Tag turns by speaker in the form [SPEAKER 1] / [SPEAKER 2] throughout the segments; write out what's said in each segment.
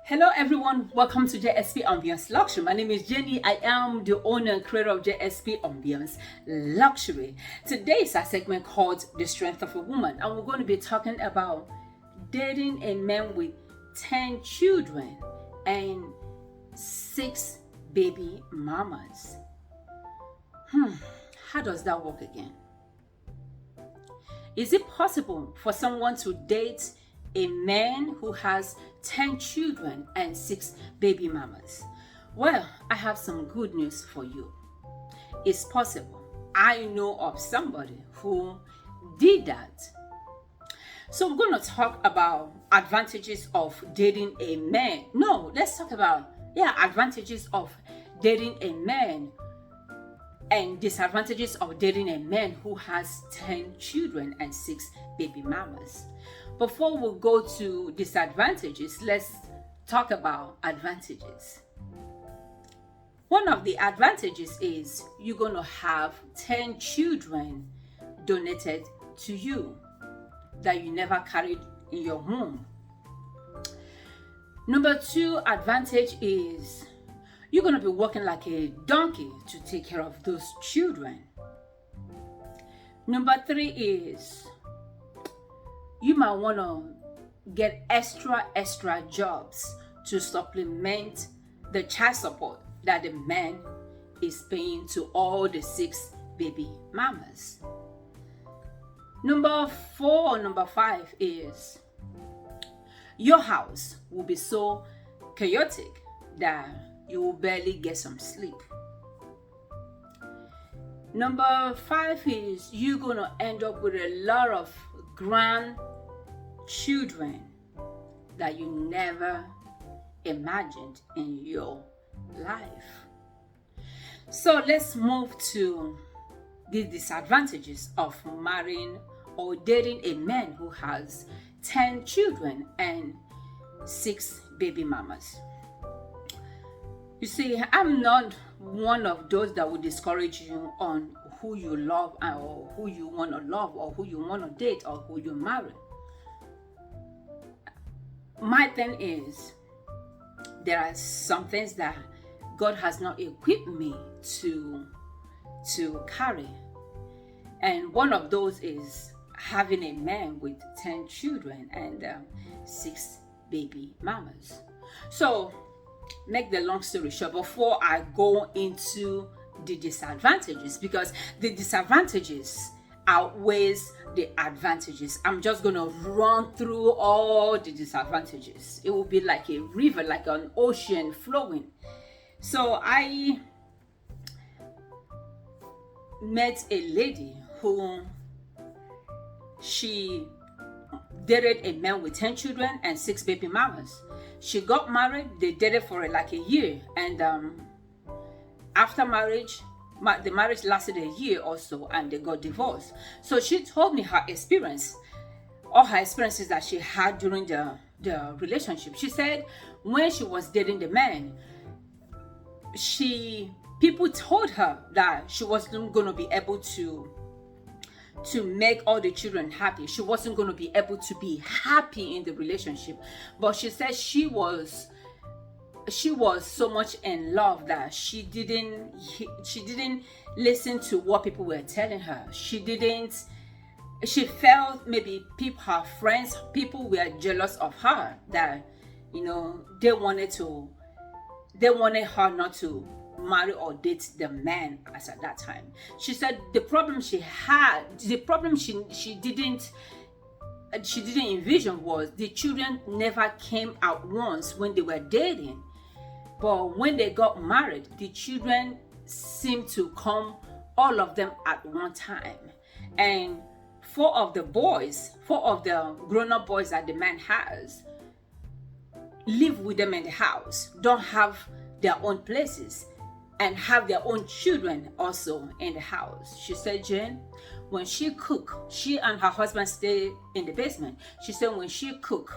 [SPEAKER 1] Hello everyone, welcome to JSP Ambience Luxury. My name is Jenny. I am the owner and creator of JSP Ambience Luxury. Today is our segment called The Strength of a Woman, and we're going to be talking about dating a man with 10 children and 6 baby mamas. How does that work again? Is it possible for someone to date a man who has 10 children and 6 baby mamas? Well, I have some good news for you. It's possible. I know of somebody who did that. So we're going to talk about advantages of dating a man. No, let's talk about advantages of dating a man and disadvantages of dating a man who has 10 children and 6 baby mamas. Before we go to disadvantages, let's talk about advantages. One of the advantages is you're going to have 10 children donated to you that you never carried in your womb. Number 2 advantage is you're going to be working like a donkey to take care of those children. Number 3 is you might want to get extra jobs to supplement the child support that the man is paying to all the 6 baby mamas. Number 4 or number 5 is your house will be so chaotic that you will barely get some sleep. Number 5 is you're going to end up with a lot of grandchildren that you never imagined in your life. So let's move to the disadvantages of marrying or dating a man who has 10 children and 6 baby mamas. You see, I'm not one of those that will discourage you on who you love or who you want to love or who you want to date or who you marry. My thing is, there are some things that God has not equipped me to carry. And one of those is having a man with 10 children and 6 baby mamas. So, make the long story short, before I go into the disadvantages, because the disadvantages outweighs the advantages, I'm just going to run through all the disadvantages. It will be like a river, like an ocean flowing. So I met a lady who she dated a man with 10 children and 6 baby mamas. She got married, they dated for like a year, and after marriage, the marriage lasted a year or so, and they got divorced. So she told me her experience, all her experiences that she had during the relationship. She said when she was dating the man, people told her that she wasn't going to be able to make all the children happy. She wasn't going to be able to be happy in the relationship. But she said she was so much in love that she didn't listen to what people were telling her. She felt maybe her friends, people were jealous of her, that they wanted her not to marry or date the man as at that time. She said the problem she didn't envision was the children never came at once when they were dating, but when they got married, the children seemed to come, all of them at one time. And 4 of the grown-up boys that the man has live with them in the house, don't have their own places, and have their own children also in the house. She said, Jen, when she cook, she and her husband stay in the basement. She said when she cook,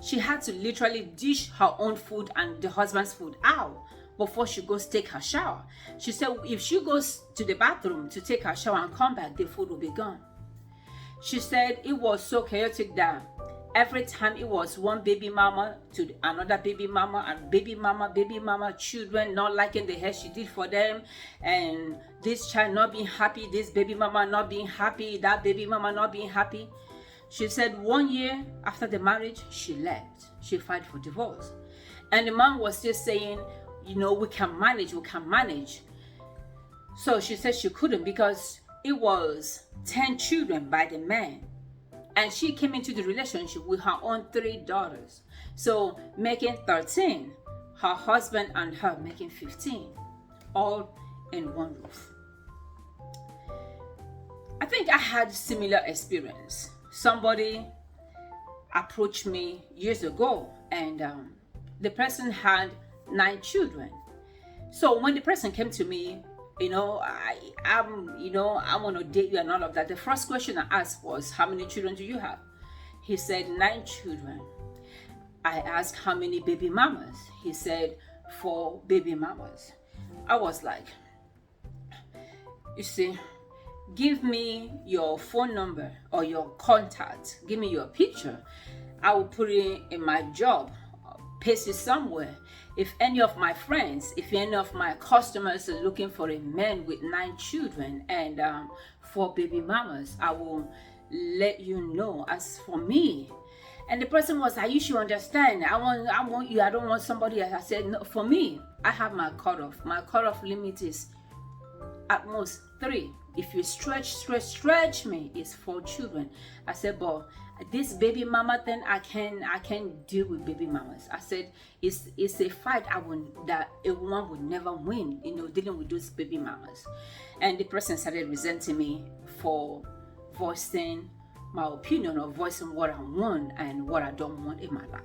[SPEAKER 1] she had to literally dish her own food and the husband's food out before she goes take her shower. She said if she goes to the bathroom to take her shower and come back, the food will be gone. She said it was so chaotic that Every time it was one baby mama to another baby mama, and baby mama, children not liking the hair she did for them, and this child not being happy, this baby mama not being happy, that baby mama not being happy. She said 1 year after the marriage, she left. She filed for divorce. And the man was still saying, we can manage. So she said she couldn't because it was 10 children by the man. And she came into the relationship with her own 3 daughters. So making 13, her husband and her making 15, all in one roof. I think I had similar experience. Somebody approached me years ago, and the person had 9 children. So when the person came to me, I want to date you and all of that. The first question I asked was, how many children do you have? He said 9 children. I asked, how many baby mamas? He said 4 baby mamas. I was like, you see, give me your phone number or your contact. Give me your picture. I will put it in my job, paste it somewhere. If any of my friends, if any of my customers are looking for a man with 9 children and 4 baby mamas, I will let you know. As for me, and the person was like, you should understand, I want you, I don't want somebody else. I said, no, for me, I have my cutoff. My cutoff limit is at most 3. If you stretch me, it's 4 children. I said, but this baby mama thing, I can't deal with baby mamas. I said, it's a fight that a woman would never win, dealing with those baby mamas. And the person started resenting me for voicing my opinion, or voicing what I want and what I don't want in my life.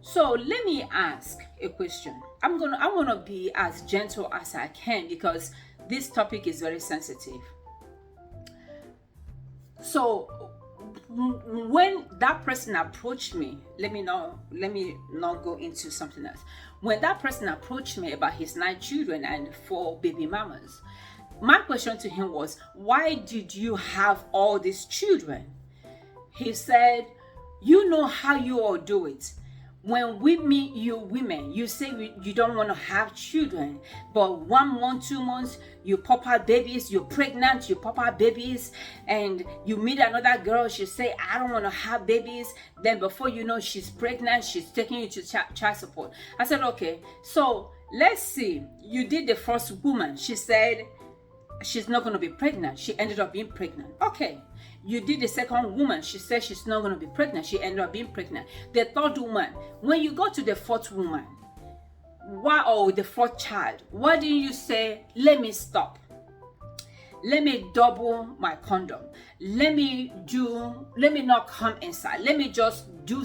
[SPEAKER 1] So let me ask a question. I want to be as gentle as I can because this topic is very sensitive. So when that person approached me, let me not go into something else. When that person approached me about his 9 children and 4 baby mamas, my question to him was, why did you have all these children? He said, you know how you all do it. When we meet you women, you say you don't want to have children, but 1 month, 2 months, you pop out babies, you're pregnant, you pop out babies, and you meet another girl, she say, I don't want to have babies. Then before you know, she's pregnant, she's taking you to child support. I said, okay, so let's see, you did the first woman. She said she's not going to be pregnant. She ended up being pregnant. Okay. You did the second woman. She said she's not going to be pregnant. She ended up being pregnant. The third woman. When you go to the 4th woman, or the 4th child, why didn't you say, let me stop? Let me double my condom. Let me not come inside. Let me just do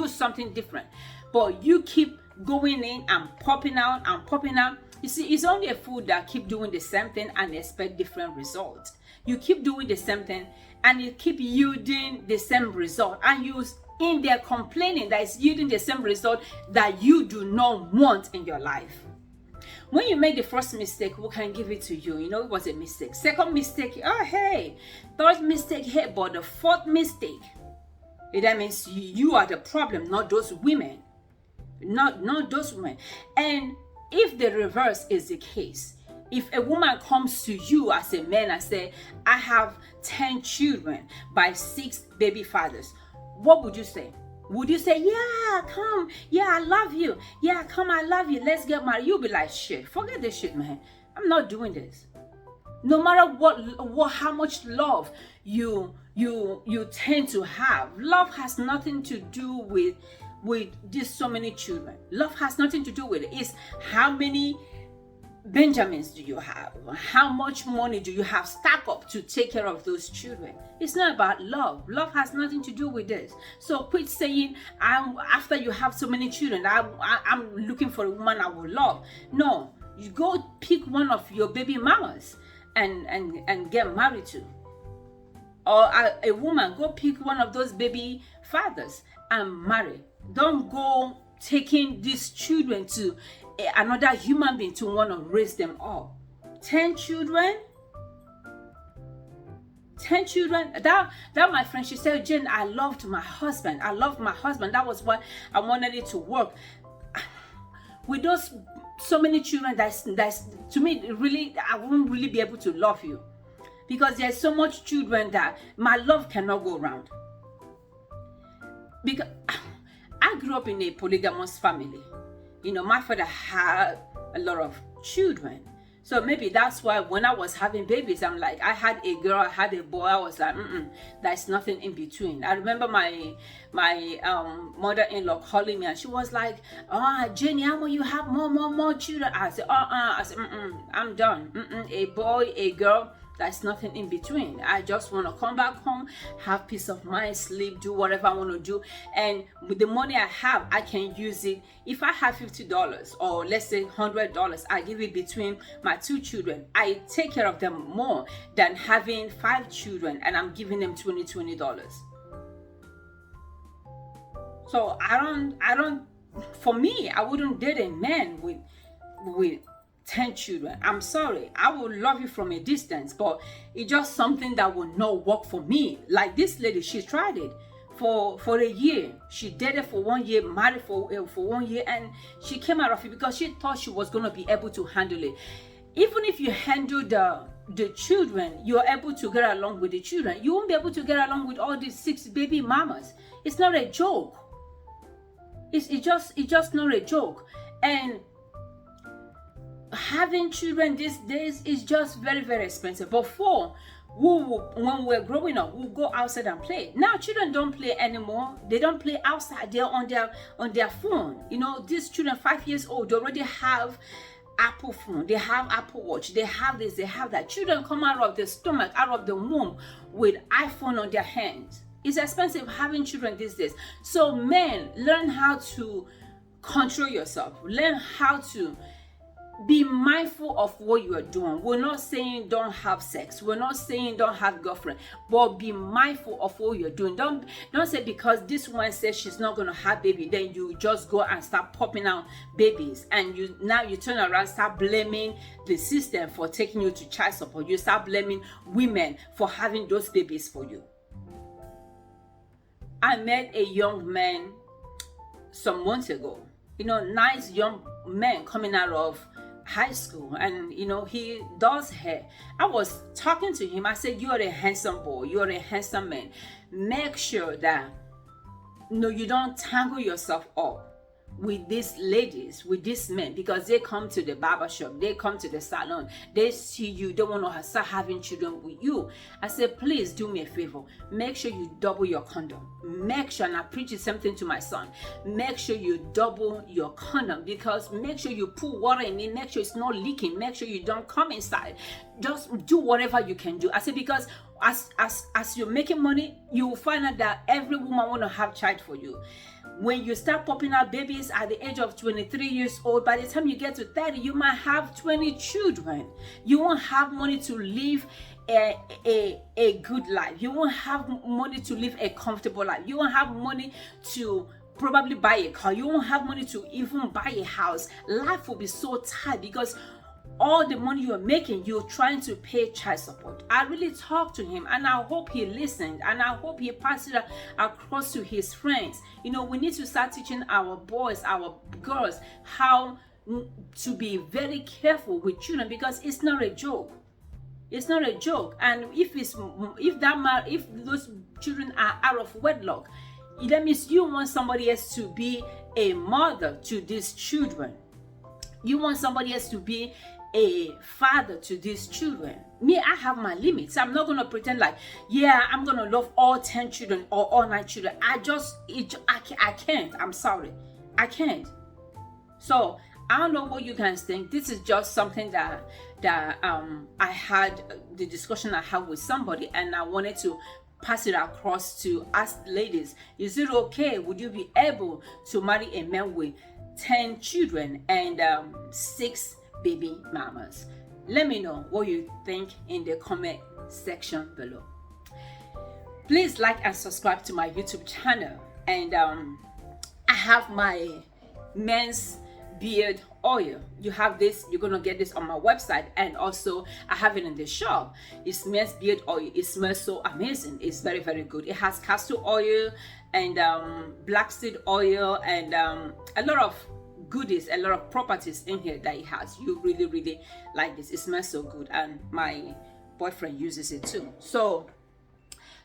[SPEAKER 1] something different. But you keep going in and popping out and popping out. You see, it's only a fool that keep doing the same thing and expect different results. You keep doing the same thing and you keep yielding the same result, and you in there complaining that it's yielding the same result that you do not want in your life. When you make the first mistake, we can give it to you. It was a mistake. Second mistake, oh hey. Third mistake, hey. But the 4th mistake, that means you are the problem, not those women. Not those women. And if the reverse is the case, if a woman comes to you as a man and say, I have 10 children by 6 baby fathers, what would you say? Would you say, yeah, come, yeah, I love you, yeah, come, I love you, let's get married? You'll be like, shit, forget this shit, man. I'm not doing this. No matter what how much love you tend to have, love has nothing to do with these so many children. Love has nothing to do with it. It's how many Benjamins do you have? How much money do you have stacked up to take care of those children? It's not about love. Love has nothing to do with this. So quit saying, after you have so many children, I'm looking for a woman I will love. No, you go pick one of your baby mamas and get married to. Or a woman, go pick one of those baby fathers and marry. Don't go taking these children to another human being to want to raise them up. 10 children? 10 children. That my friend, she said, Jane, I loved my husband. I loved my husband. That was why I wanted it to work. With those so many children, that's to me, really, I won't really be able to love you, because there's so much children that my love cannot go around. Because I grew up in a polygamous family. You know, my father had a lot of children. So maybe that's why when I was having babies, I'm like, I had a girl, I had a boy. I was like, there's nothing in between. I remember my mother-in-law calling me, and she was like, Jenny, how will you have more children? I said, I said, I'm done. A boy, a girl. There's nothing in between. I just want to come back home, have peace of mind, sleep, do whatever I want to do. And with the money I have, I can use it. If I have $50 or let's say $100, I give it between my 2 children. I take care of them more than having 5 children and I'm giving them $20. So I don't, for me, I wouldn't date a man with 10 children. I'm sorry, I will love you from a distance, but it's just something that will not work for me. Like this lady, she tried it for a year. She dated for 1 year, married for 1 year, and she came out of it because she thought she was going to be able to handle it. Even if you handle the children, you're able to get along with the children, you won't be able to get along with all these 6 baby mamas. It's not a joke. It's just not a joke. And having children these days is just very, very expensive. Before, when we're growing up, we'll go outside and play. Now children don't play anymore. They don't play outside. They're on their phone. You know, these children 5 years old, they already have Apple phone, they have Apple Watch, they have this, they have that. Children come out of the stomach, out of the womb with iPhone on their hands. It's expensive having children these days. So men, learn how to control yourself. Learn how to be mindful of what you are doing. We're not saying don't have sex. We're not saying don't have girlfriend, but be mindful of what you're doing. Don't say because this one says she's not going to have baby, then you just go and start popping out babies, and you turn around, start blaming the system for taking you to child support. You start blaming women for having those babies for you. I met a young man some months ago. You know, nice young man coming out of high school, and you know, he does hair. I was talking to him. I said, you're a handsome boy, you're a handsome man. Make sure that you don't tangle yourself up with these ladies, with these men, because they come to the barber shop, they come to the salon, they see you, they want to start having children with you. I said, please do me a favor, make sure you double your condom. Make sure, and I preach something to my son, make sure you double your condom, because make sure you put water in it, make sure it's not leaking, make sure you don't come inside. Just do whatever you can do. I said, because as you're making money, you will find out that every woman want to have child for you. When you start popping out babies at the age of 23 years old, by the time you get to 30, you might have 20 children. You won't have money to live a good life. You won't have money to live a comfortable life. You won't have money to probably buy a car. You won't have money to even buy a house. Life will be so tight because all the money you're making, you're trying to pay child support. I really talked to him, and I hope he listened, and I hope he passed it across to his friends. You know, we need to start teaching our boys, our girls, how to be very careful with children, because it's not a joke. It's not a joke. And if those children are out of wedlock, that means you want somebody else to be a mother to these children. You want somebody else to be a father to these children. Me, I have my limits. I'm not going to pretend like, yeah, I'm going to love all 10 children or all 9 children. I can't. I'm sorry. I can't. So I don't know what you guys think. This is just something that I had, the discussion I had with somebody, and I wanted to pass it across to us ladies. Is it okay? Would you be able to marry a man with 10 children and 6 baby mamas? Let me know what you think in the comment section below. Please like and subscribe to my YouTube channel, and I have my men's beard oil. You have this, you're gonna get this on my website, and also I have it in the shop. It's men's beard oil. It smells so amazing. It's very, very good. It has castor oil and black seed oil and a lot of goodies, a lot of properties in here that it has. You really, really like this. It smells so good, and my boyfriend uses it too. So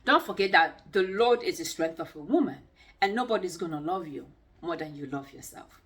[SPEAKER 1] don't forget that the Lord is the strength of a woman, and nobody's gonna love you more than you love yourself.